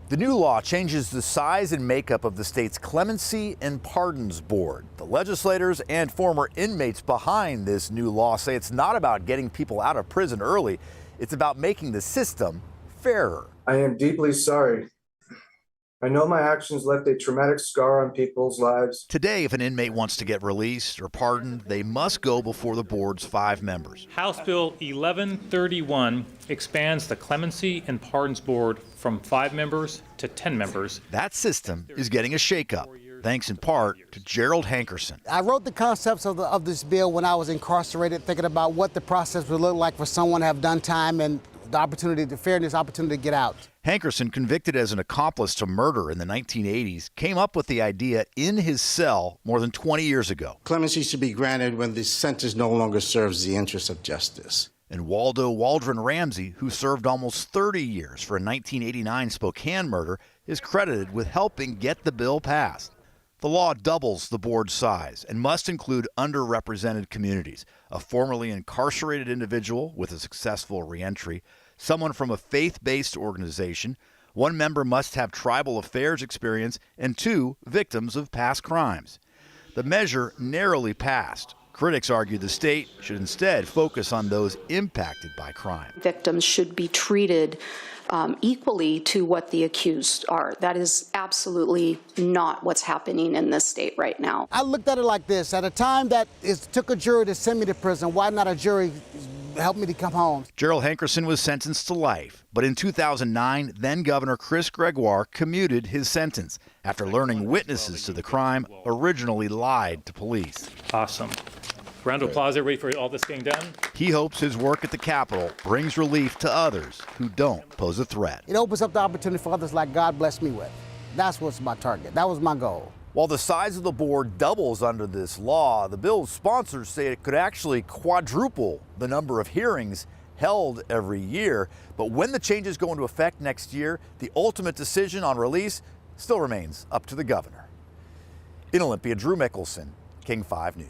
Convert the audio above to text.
The new law changes the size and makeup of the state's Clemency and Pardons Board. The legislators and former inmates behind this new law say it's not about getting people out of prison early. It's about making the system fairer. I am deeply sorry. I know my actions left a traumatic scar on people's lives. Today, if an inmate wants to get released or pardoned, they must go before the board's 5 members. House Bill 1131 expands the Clemency and Pardons Board from 5 members to 10 members. That system is getting a shakeup, thanks in part to Gerald Hankerson. I wrote the concepts of this bill when I was incarcerated, thinking about what the process would look like for someone to have done time and the opportunity, the fairness, opportunity to get out. Hankerson, convicted as an accomplice to murder in the 1980s, came up with the idea in his cell more than 20 years ago. Clemency should be granted when the sentence no longer serves the interests of justice. And Waldo Waldron Ramsey, who served almost 30 years for a 1989 Spokane murder, is credited with helping get the bill passed. The law doubles the board's size and must include underrepresented communities, a formerly incarcerated individual with a successful reentry, someone from a faith-based organization, 1 member must have tribal affairs experience, and 2 victims of past crimes. The measure narrowly passed. Critics argue the state should instead focus on those impacted by crime. Victims should be treated equally to what the accused are. That is absolutely not what's happening in this state right now. I looked at it like this. At a time that it took a jury to send me to prison, why not a jury help me to come home? Gerald Hankerson was sentenced to life, but in 2009, then-Governor Chris Gregoire commuted his sentence after learning witnesses to the crime originally lied to police. Awesome. Round of applause, everybody, for all this being done. He hopes his work at the Capitol brings relief to others who don't pose a threat. It opens up the opportunity for others like God blessed me with. That's what's my target. That was my goal. While the size of the board doubles under this law, the bill's sponsors say it could actually quadruple the number of hearings held every year. But when the changes go into effect next year, the ultimate decision on release still remains up to the governor. In Olympia, Drew Mickelson, King 5 News.